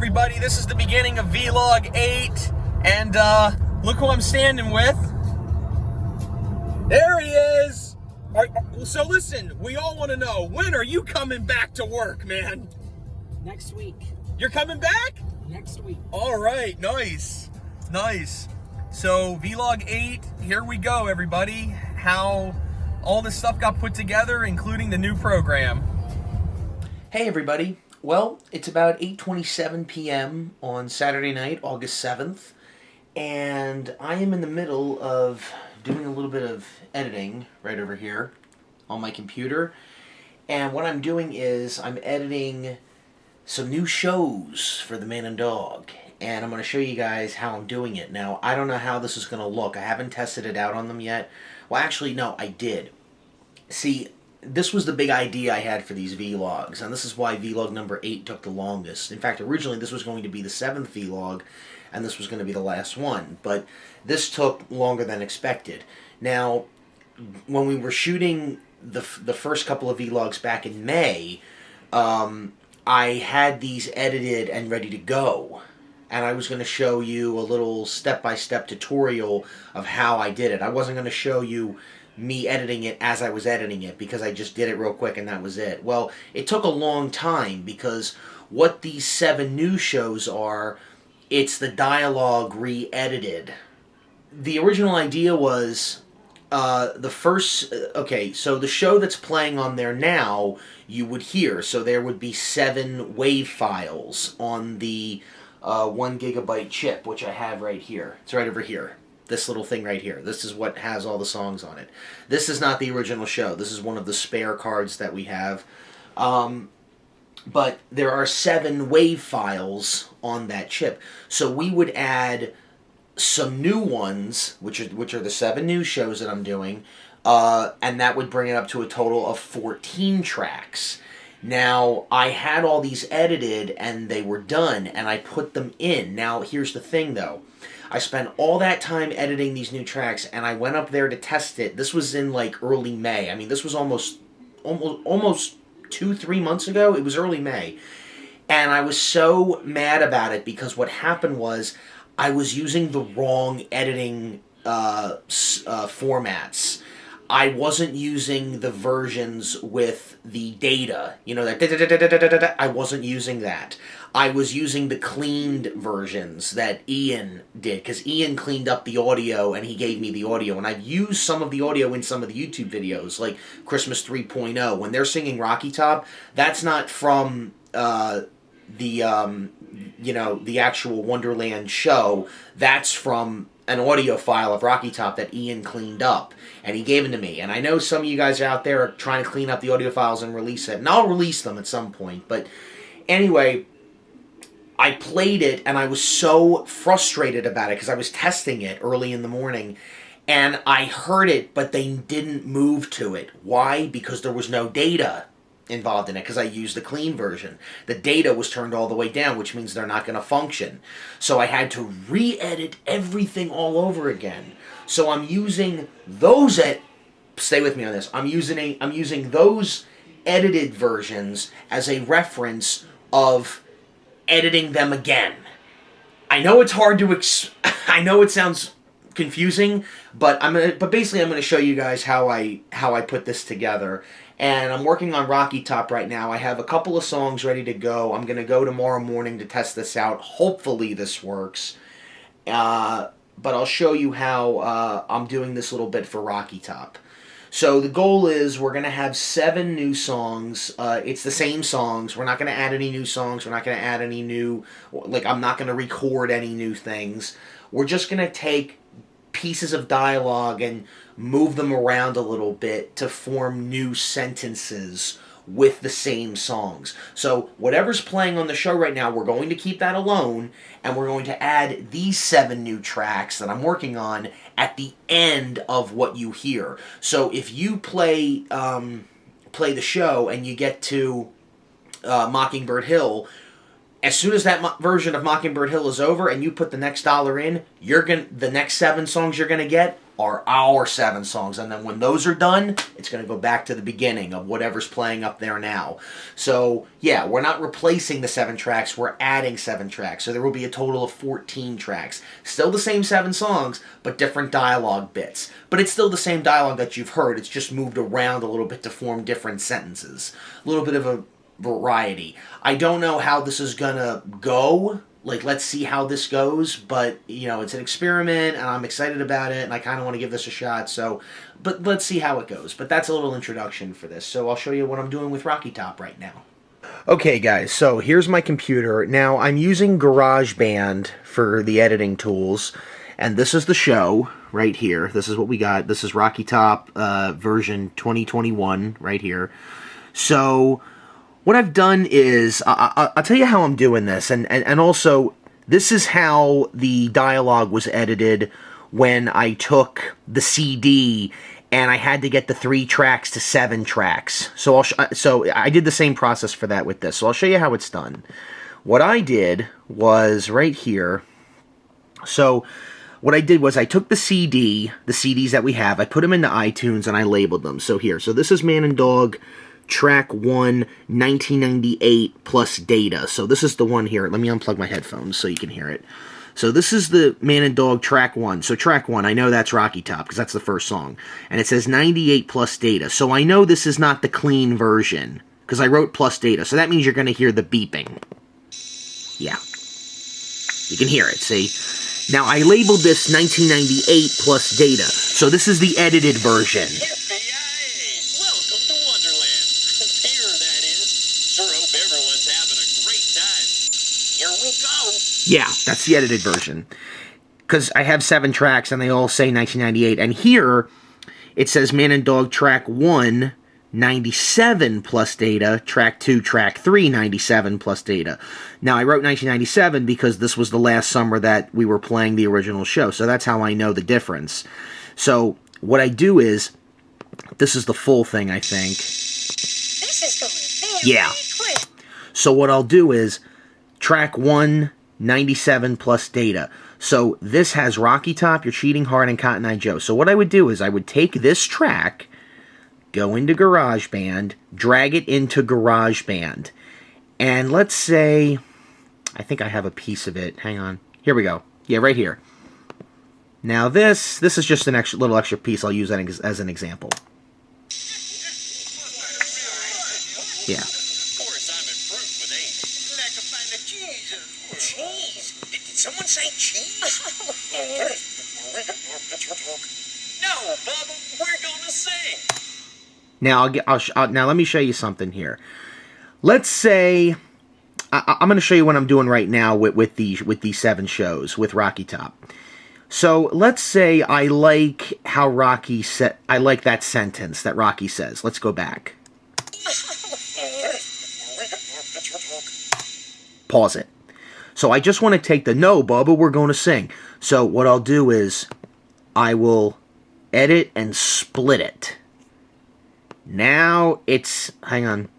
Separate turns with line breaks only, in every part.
everybody, this is the beginning of Vlog 8, and look who I'm standing with. There he is! So listen, we all want to know, when are you coming back to work, man?
Next week.
You're coming back?
Next week.
Alright, nice. Nice. So, Vlog 8, here we go, everybody. How all this stuff got put together, including the new program.
Hey everybody. Well, it's about 8:27 p.m. on Saturday night, August 7th, and I am in the middle of doing a little bit of editing right over here on my computer. And what I'm doing is I'm editing some new shows for the Man and Dog, and I'm going to show you guys how I'm doing it. Now, I don't know how this is going to look. I haven't tested it out on them yet. Well, actually, no, I did. See, this was the big idea I had for these vlogs, and this is why vlog number 8 took the longest. In fact, originally this was going to be the 7th vlog, and this was going to be the last one, but this took longer than expected. Now, when we were shooting the first couple of vlogs back in May, I had these edited and ready to go, and I was going to show you a little step-by-step tutorial of how I did it. I wasn't going to show you me editing it as I was editing it, because I just did it real quick and that was it. Well, it took a long time, because what these 7 new shows are, it's the dialogue re-edited. The original idea was okay, so the show that's playing on there now, you would hear, so there would be 7 WAV files on the 1 gigabyte chip, which I have right here. It's right over here. This little thing right here. This is what has all the songs on it. This is not the original show. This is one of the spare cards that we have. But there are 7 WAV files on that chip. So we would add some new ones, which are the 7 new shows that I'm doing, and that would bring it up to a total of 14 tracks. Now, I had all these edited, and they were done, and I put them in. Now, here's the thing, though. I spent all that time editing these new tracks, and I went up there to test it. This was in, like, early May. I mean, this was almost 2-3 months ago. It was early May. And I was so mad about it, because what happened was I was using the wrong editing formats. I wasn't using the versions with the data, you know, that I wasn't using that. I was using the cleaned versions that Ian did, because Ian cleaned up the audio and he gave me the audio, and I've used some of the audio in some of the YouTube videos, like Christmas 3.0. When they're singing Rocky Top, that's not from you know, the actual Wonderland show. That's from an audio file of Rocky Top that Ian cleaned up, and he gave it to me. And I know some of you guys out there are trying to clean up the audio files and release it, and I'll release them at some point. But anyway, I played it, and I was so frustrated about it, because I was testing it early in the morning, and I heard it, but they didn't move to it. Why? Because there was no data involved in it, because I used the clean version. The data was turned all the way down, which means they're not going to function. So I had to re-edit everything all over again. So I'm using those stay with me on this. I'm using those edited versions as a reference of editing them again. I know it's hard to I know it sounds confusing, but basically I'm gonna show you guys how I put this together. And I'm working on Rocky Top right now. I have a couple of songs ready to go. I'm gonna go tomorrow morning to test this out. Hopefully this works. But I'll show you how I'm doing this little bit for Rocky Top. So the goal is we're going to have 7 new songs. It's the same songs. We're not going to add any new songs. We're not going to add any new, like, I'm not going to record any new things. We're just going to take pieces of dialogue and move them around a little bit to form new sentences with the same songs. So whatever's playing on the show right now, we're going to keep that alone, and we're going to add these 7 new tracks that I'm working on at the end of what you hear. So if you play the show and you get to Mockingbird Hill, as soon as that version of Mockingbird Hill is over and you put the next dollar in, the next 7 songs you're gonna get are our 7 songs, and then when those are done, it's gonna go back to the beginning of whatever's playing up there now. So yeah, we're not replacing the 7 tracks, we're adding 7 tracks. So there will be a total of 14 tracks. Still the same 7 songs, but different dialogue bits. But it's still the same dialogue that you've heard. It's just moved around a little bit to form different sentences. A little bit of a variety. I don't know how this is gonna go. Like, let's see how this goes, but, you know, it's an experiment, and I'm excited about it, and I kind of want to give this a shot, so, but let's see how it goes. But that's a little introduction for this, so I'll show you what I'm doing with Rocky Top right now. Okay, guys, so here's my computer. Now, I'm using GarageBand for the editing tools, and this is the show right here. This is what we got. This is Rocky Top version 2021 right here. So what I've done is, I'll tell you how I'm doing this, and also, this is how the dialogue was edited when I took the CD and I had to get the 3 tracks to 7 tracks. So I did the same process for that with this, so I'll show you how it's done. What I did was right here, so what I did was I took the CDs that we have, I put them into iTunes and I labeled them. So here, so this is Man and Dog, Track 1, 1998 plus data. So this is the one here. Let me unplug my headphones so you can hear it. So this is the Man and Dog Track 1. So Track 1, I know that's Rocky Top because that's the first song. And it says 98 plus data. So I know this is not the clean version because I wrote plus data. So that means you're going to hear the beeping. Yeah. You can hear it, see? Now I labeled this 1998 plus data. So this is the edited version. Yeah, that's the edited version. Because I have 7 tracks and they all say 1998. And here, it says Man and Dog Track 1, 97 plus data. Track 2, Track 3, 97 plus data. Now, I wrote 1997 because this was the last summer that we were playing the original show. So that's how I know the difference. So what I do is, this is the full thing, I think. This is going very quick. So what I'll do is, Track 1, 97 plus data. So this has Rocky Top, You're Cheating Hard, and Cotton Eye Joe. So what I would do is I would take this track, go into GarageBand, drag it into GarageBand, and let's say, I think I have a piece of it. Hang on. Here we go. Yeah, right here. Now this is just an little extra piece. I'll use that as an example. Yeah.
Someone say cheese? No, Bubba, we're gonna sing.
Now, now let me show you something here. Let's say I'm going to show you what I'm doing right now with these 7 shows with Rocky Top. So let's say I like how Rocky said. I like that sentence that Rocky says. Let's go back. Pause it. So I just want to take the, no, Bubba, we're going to sing. So what I'll do is I will edit and split it. Now it's, hang on.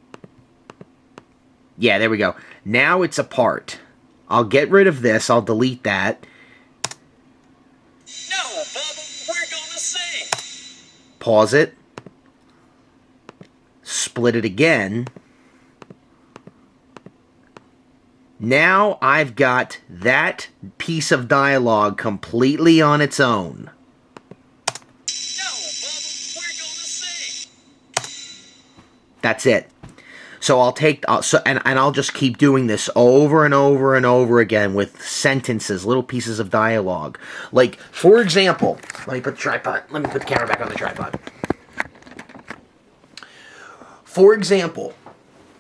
Yeah, there we go. Now it's apart. I'll get rid of this. I'll delete that.
No, Bubba, we're going to sing.
Pause it. Split it again. Now I've got that piece of dialogue completely on its own.
No, Bubba, we're gonna sing.
That's it. So I'll take and I'll just keep doing this over and over and over again with sentences, little pieces of dialogue. Like, for example, let me put the camera back on the tripod. For example,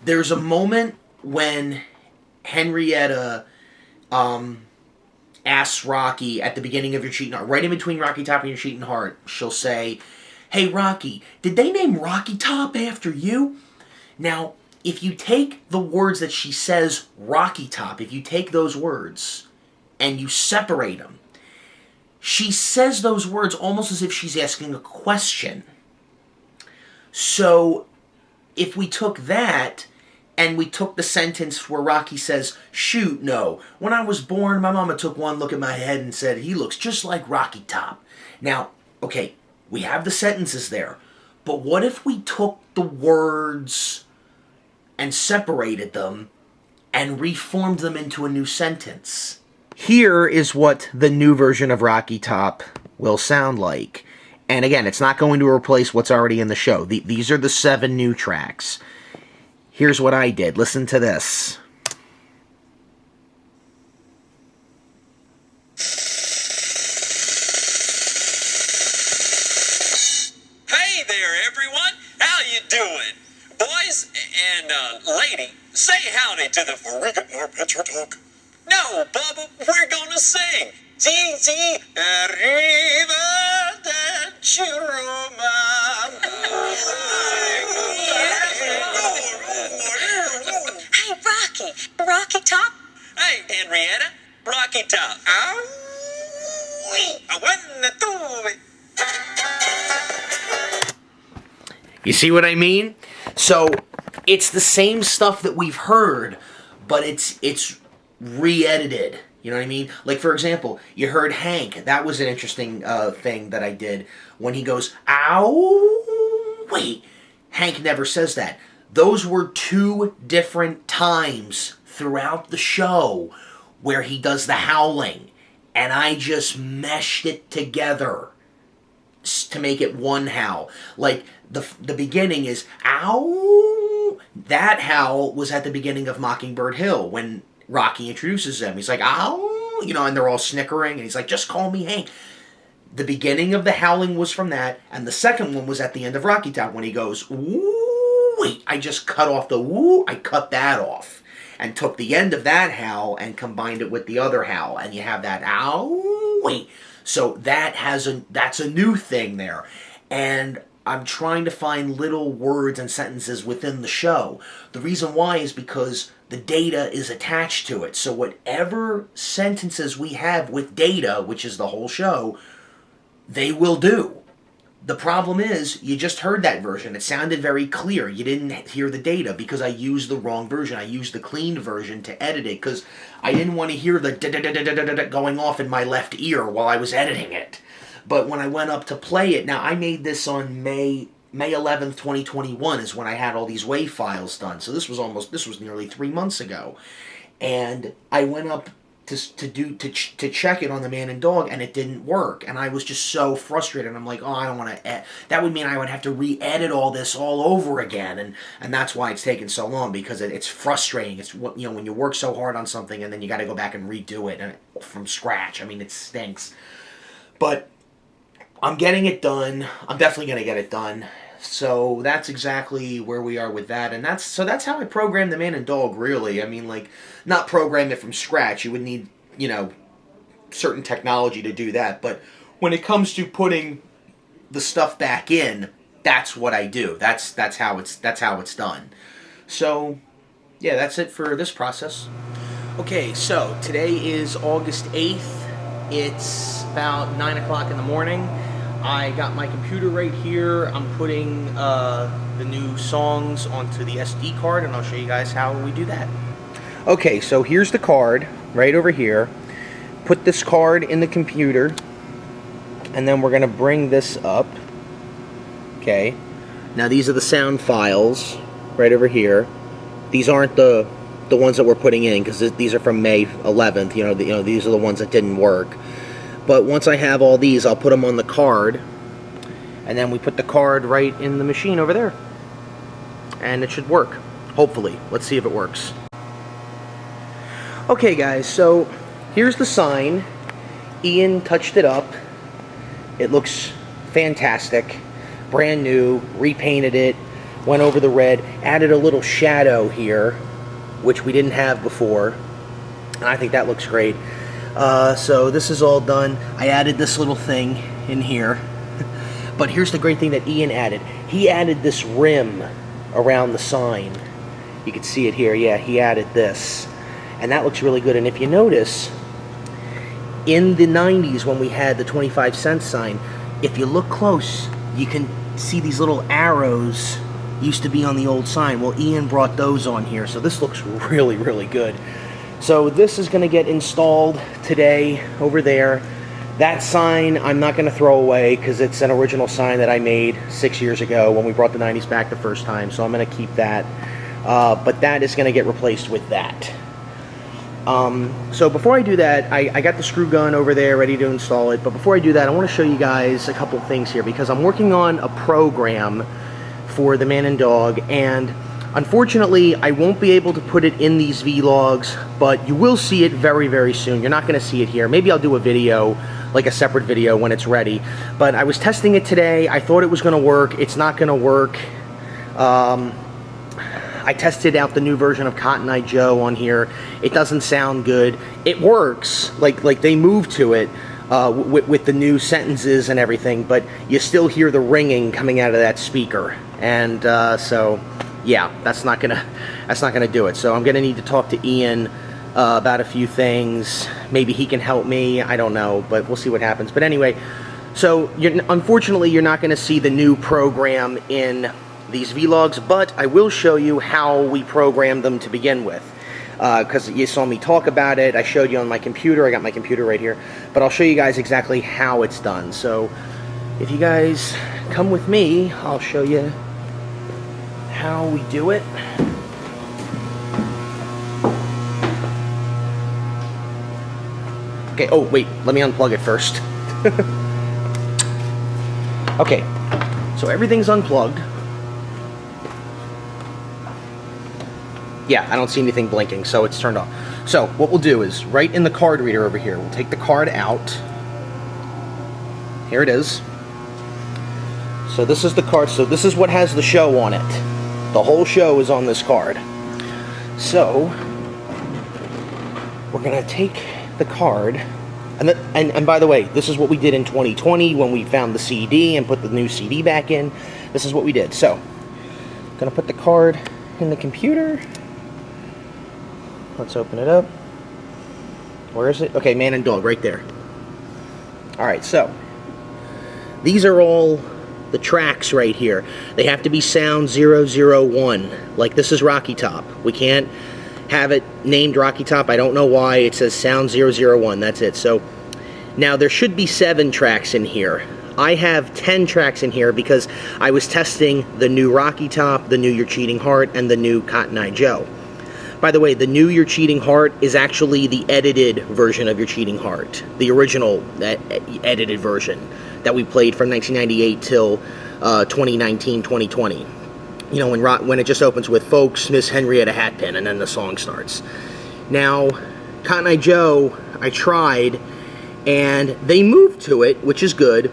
there's a moment when Henrietta asks Rocky at the beginning of Your Cheating Heart, right in between Rocky Top and Your Cheating Heart, she'll say, "Hey Rocky, did they name Rocky Top after you?" Now, if you take the words that she says, Rocky Top, if you take those words and you separate them, she says those words almost as if she's asking a question. So, if we took that and we took the sentence where Rocky says, "Shoot, no. When I was born, my mama took one look at my head and said, he looks just like Rocky Top." Now, okay, we have the sentences there, but what if we took the words and separated them and reformed them into a new sentence? Here is what the new version of Rocky Top will sound like. And again, it's not going to replace what's already in the show. These are the 7 new tracks. Here's what I did. Listen to this.
Hey there, everyone. How you doing? Boys and lady, say howdy to the... We get more picture talk. No, Bubba, we're gonna sing. Zizi, arriva da Chiroma.
Hey, Rocky Top.
Hey, Henrietta, Rocky Top. Ow! I wanna do it.
You see what I mean? So, it's the same stuff that we've heard, but it's re-edited. You know what I mean? Like, for example, you heard Hank. That was an interesting thing that I did. When he goes, ow! Wait, Hank never says that. Those were 2 different times throughout the show where he does the howling. And I just meshed it together to make it one howl. Like, the beginning is, ow! That howl was at the beginning of Mockingbird Hill when Rocky introduces them. He's like, ow! You know, and they're all snickering, and he's like, just call me Hank. The beginning of the howling was from that, and the second one was at the end of Rocky Top when he goes, ooh, wait, I just cut off the woo, I cut that off, and took the end of that howl and combined it with the other howl, and you have that, ow, wait. So that's a new thing there, and I'm trying to find little words and sentences within the show. The reason why is because the data is attached to it. So whatever sentences we have with data, which is the whole show, they will do. The problem is, you just heard that version. It sounded very clear. You didn't hear the data because I used the wrong version. I used the cleaned version to edit it because I didn't want to hear the da-da-da-da-da-da going off in my left ear while I was editing it. But when I went up to play it, now I made this on May 11th, 2021 is when I had all these WAV files done. So this was nearly 3 months ago. And I went up to check it on the Man and Dog, and it didn't work. And I was just so frustrated. I'm like, oh, I don't want to... That would mean I would have to re-edit all this all over again. And that's why it's taken so long, because it's frustrating. It's, you know, when you work so hard on something and then you got to go back and redo it from scratch. I mean, it stinks. But I'm getting it done. I'm definitely going to get it done. So that's exactly where we are with that. And that's how I program the Man and Dog, really. I mean, like, not program it from scratch. You would need, you know, certain technology to do that. But when it comes to putting the stuff back in, that's what I do. That's how it's done. So, yeah, that's it for this process. Okay, so today is August 8th. It's about 9 o'clock in the morning. I got my computer right here. I'm putting the new songs onto the SD card, and I'll show you guys how we do that. Okay, so here's the card right over here. Put this card in the computer, and then we're going to bring this up. Okay. Now these are the sound files right over here. These aren't the ones that we're putting in, because these are from May 11th. You know, these are the ones that didn't work. But once I have all these, I'll put them on the card, and then we put the card right in the machine over there. And it should work, hopefully. Let's see if it works. Okay, guys, so here's the sign. Ian touched it up. It looks fantastic. Brand new, repainted it, went over the red, added a little shadow here, which we didn't have before. And I think that looks great. So this is all done. I added this little thing in here. But here's the great thing that Ian added. He added this rim around the sign. You can see it here. Yeah, he added this. And that looks really good. And if you notice, in the 90s when we had the 25-cent sign, if you look close, you can see these little arrows used to be on the old sign. Well, Ian brought those on here, so this looks really, really good. So this is going to get installed today over there. That sign I'm not going to throw away because it's an original sign that I made 6 years ago when we brought the 90s back the first time, so I'm going to keep that. But that is going to get replaced with that. So before I do that, I got the screw gun over there ready to install it, but before I do that, I want to show you guys a couple things here because I'm working on a program for the Man and Dog, and unfortunately I won't be able to put it in these vlogs, but you will see it very, very soon. You're not going to see it here. Maybe I'll do a video, like a separate video when it's ready, but I was testing it today. I thought it was going to work. It's not going to work. I tested out the new version of Cotton Eye Joe on here. It doesn't sound good. It works, like they moved to it with the new sentences and everything, but you still hear the ringing coming out of that speaker, and so yeah, that's not gonna do it. So I'm gonna need to talk to Ian about a few things. Maybe he can help me. I don't know, but we'll see what happens. But anyway, so unfortunately you're not gonna see the new program in these vlogs, but I will show you how we programmed them to begin with, because you saw me talk about it. I showed you on my computer. I got my computer right here, but I'll show you guys exactly how it's done. So if you guys come with me, I'll show you how we do it. Okay, oh wait, let me unplug it first. Okay, so everything's unplugged. Yeah, I don't see anything blinking, so it's turned off. So what we'll do is, right in the card reader over here, we'll take the card out. Here it is. So this is the card. So this is what has the show on it. The whole show is on this card. So we're gonna take the card, and by the way, this is what we did in 2020 when we found the CD and put the new CD back in. This is what we did. So I'm gonna put the card in the computer. Let's open it up. Where is it? Okay, Man and Dog, right there. Alright, so these are all the tracks right here. They have to be sound 001. Like this is Rocky Top. We can't have it named Rocky Top. I don't know why. It says sound 001. That's it. So now there should be 7 tracks in here. I have 10 tracks in here because I was testing the new Rocky Top, the new Your Cheating Heart, and the new Cotton Eye Joe. By the way, the new Your Cheating Heart is actually the edited version of Your Cheating Heart. The original edited version that we played from 1998 till 2019, 2020. You know, when it just opens with Folks, Miss Henrietta Hatpin, and then the song starts. Now, Cotton Eye Joe, I tried, and they moved to it, which is good,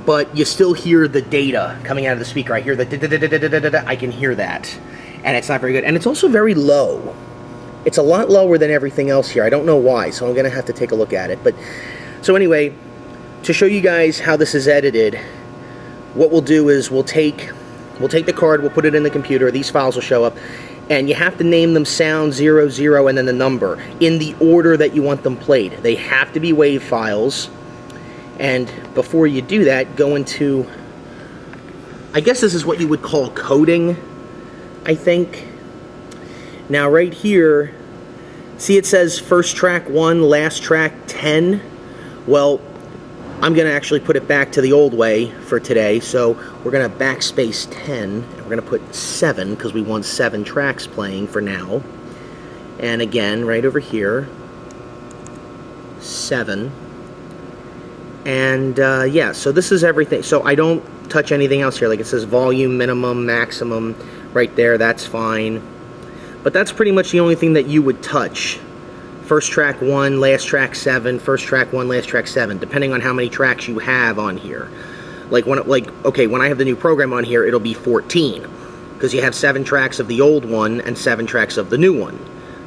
but you still hear the data coming out of the speaker. I hear the da-da-da-da-da-da-da. I can hear that, and it's not very good. And it's also very low. It's a lot lower than everything else here. I don't know why, so I'm going to have to take a look at it. But so anyway, to show you guys how this is edited, what we'll do is we'll take the card, we'll put it in the computer. These files will show up, and you have to name them sound 00 and then the number in the order that you want them played. They have to be WAV files. And before you do that, go into, I guess this is what you would call coding, I think. Now right here, see it says first track 1, last track 10. Well, I'm going to actually put it back to the old way for today. So we're going to backspace 10, and we're going to put 7 because we want 7 tracks playing for now. And again, right over here, 7. And yeah, so this is everything. So I don't touch anything else here. Like it says volume, minimum, maximum, right there, that's fine. But that's pretty much the only thing that you would touch. First track 1, last track 7, first track 1, last track 7, depending on how many tracks you have on here. Okay, when I have the new program on here, it'll be 14, because you have 7 tracks of the old one and 7 tracks of the new one.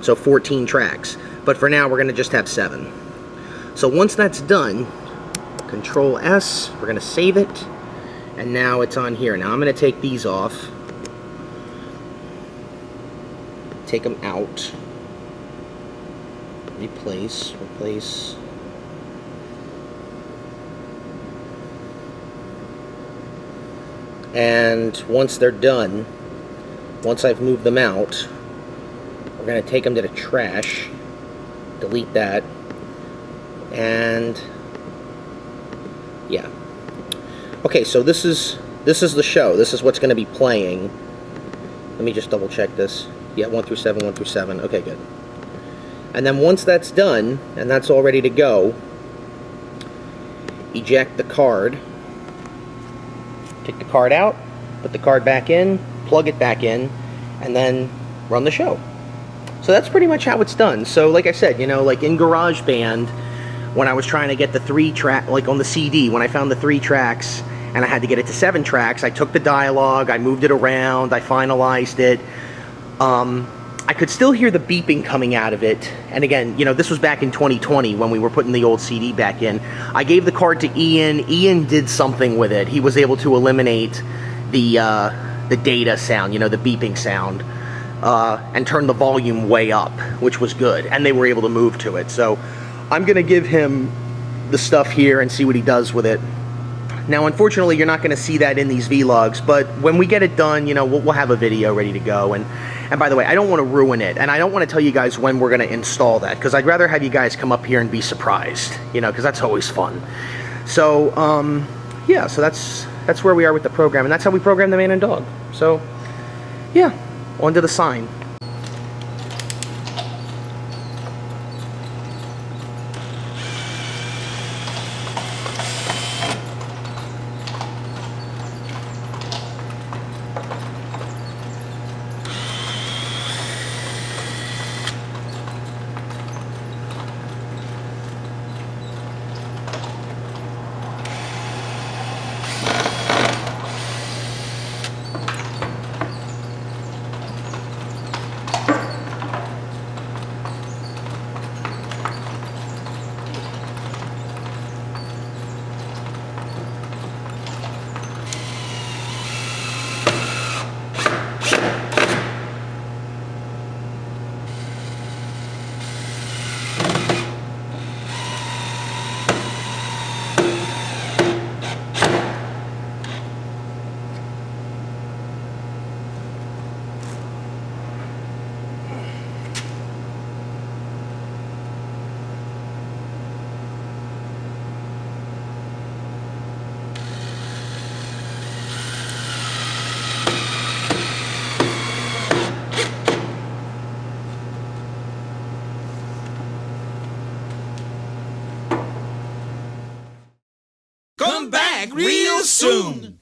So 14 tracks. But for now, we're going to just have 7. So once that's done, Control S, we're going to save it, and now it's on here. Now I'm going to take these off. Take them out. Replace. And once they're done, once I've moved them out, we're going to take them to the trash, delete that, and yeah. Okay, so this is the show. This is what's going to be playing. Let me just double check this. Yeah, 1 through 7, 1 through 7. Okay, good. And then once that's done, and that's all ready to go, eject the card. Take the card out, put the card back in, plug it back in, and then run the show. So that's pretty much how it's done. So like I said, you know, like in GarageBand, when I was trying to get the 3-track, like on the CD, when I found the 3 tracks, and I had to get it to 7 tracks, I took the dialogue, I moved it around, I finalized it. I could still hear the beeping coming out of it. And again, you know, this was back in 2020 when we were putting the old CD back in. I gave the card to Ian. Ian did something with it. He was able to eliminate the data sound, you know, the beeping sound, and turn the volume way up, which was good. And they were able to move to it. So I'm going to give him the stuff here and see what he does with it. Now, unfortunately, you're not going to see that in these vlogs, but when we get it done, you know, we'll have a video ready to go. And by the way, I don't want to ruin it, and I don't want to tell you guys when we're going to install that, because I'd rather have you guys come up here and be surprised, you know, because that's always fun. So, yeah, so that's where we are with the program, and that's how we program the man and dog. So, yeah, on to the sign.
Come back real soon.